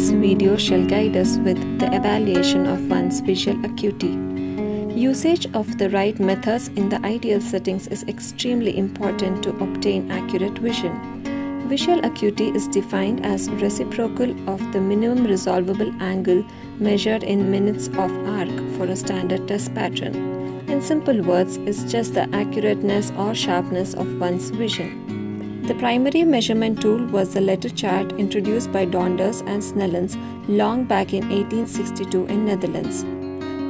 This video shall guide us with the evaluation of one's visual acuity. Usage of the right methods in the ideal settings is extremely important to obtain accurate vision. Visual acuity is defined as reciprocal of the minimum resolvable angle measured in minutes of arc for a standard test pattern. In simple words, it's just the accurateness or sharpness of one's vision. The primary measurement tool was the letter chart introduced by Donders and Snellens long back in 1862 in Netherlands.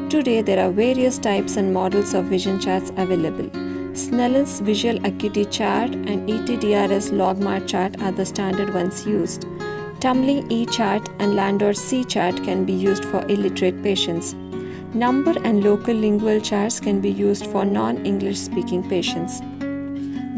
Today, there are various types and models of vision charts available. Snellen's Visual Acuity Chart and ETDRS Logmark chart are the standard ones used. Tumbling E-chart and Landor's C-chart can be used for illiterate patients. Number and local lingual charts can be used for non-English speaking patients.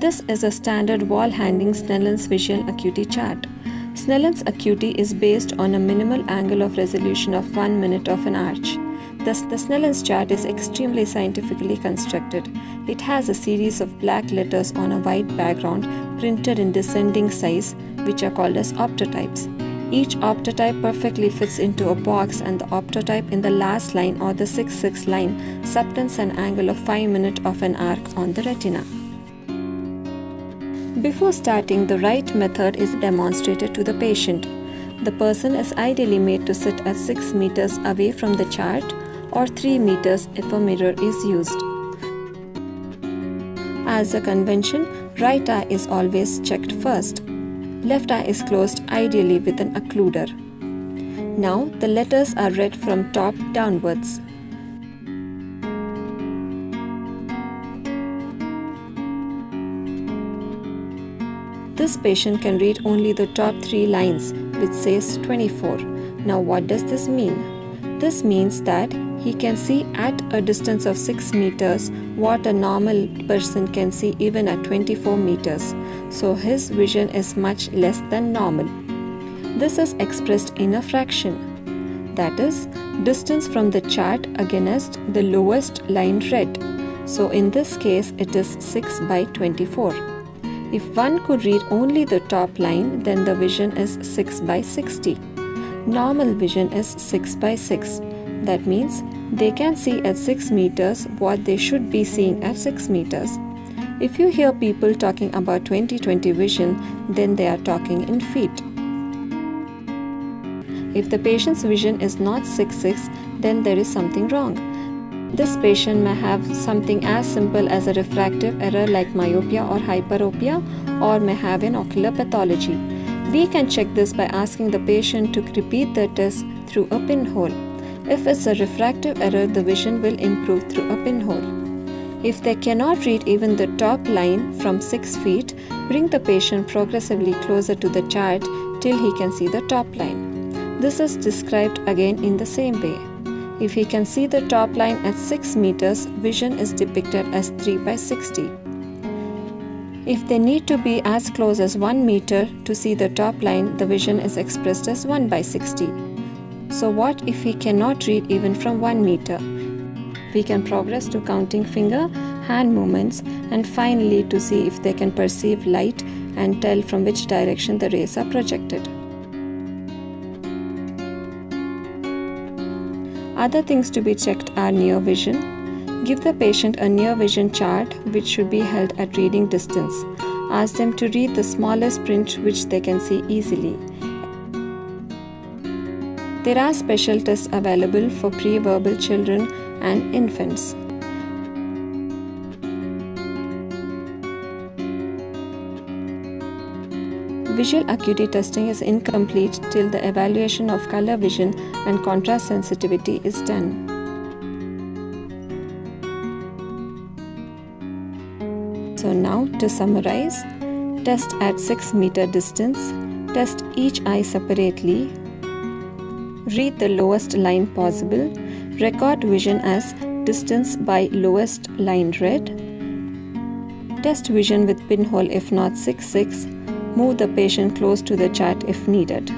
This is a standard wall-hanging Snellen's Visual Acuity Chart. Snellen's acuity is based on a minimal angle of resolution of 1 minute of an arch. Thus, the Snellen's chart is extremely scientifically constructed. It has a series of black letters on a white background printed in descending size, which are called as optotypes. Each optotype perfectly fits into a box, and the optotype in the last line or the 6-6 line subtends an angle of 5 minutes of an arc on the retina. Before starting, the right method is demonstrated to the patient. The person is ideally made to sit at 6 meters away from the chart or 3 meters if a mirror is used. As a convention, right eye is always checked first. Left eye is closed ideally with an occluder. Now the letters are read from top downwards. This patient can read only the top 3 lines, which says 24. Now what does this mean? This means that he can see at a distance of 6 meters what a normal person can see even at 24 meters. So his vision is much less than normal. This is expressed in a fraction. That is, distance from the chart against the lowest line read. So in this case, it is 6 by 24. If one could read only the top line, then the vision is 6 by 60. Normal vision is 6 by 6. That means they can see at 6 meters what they should be seeing at 6 meters. If you hear people talking about 20/20 vision, then they are talking in feet. If the patient's vision is not 6/6, then there is something wrong. This patient may have something as simple as a refractive error like myopia or hyperopia, or may have an ocular pathology. We can check this by asking the patient to repeat the test through a pinhole. If it's a refractive error, the vision will improve through a pinhole. If they cannot read even the top line from 6 feet, bring the patient progressively closer to the chart till he can see the top line. This is described again in the same way. If he can see the top line at 6 meters, vision is depicted as 3 by 60. If they need to be as close as 1 meter to see the top line, the vision is expressed as 1 by 60. So what if he cannot read even from 1 meter? We can progress to counting finger, hand movements, and finally to see if they can perceive light and tell from which direction the rays are projected. Other things to be checked are near vision. Give the patient a near vision chart which should be held at reading distance. Ask them to read the smallest print which they can see easily. There are special tests available for pre-verbal children and infants. Visual acuity testing is incomplete till the evaluation of color vision and contrast sensitivity is done. So now to summarize, test at 6 meter distance, test each eye separately, read the lowest line possible, record vision as distance by lowest line read, test vision with pinhole if not 6/6, move the patient close to the chart if needed.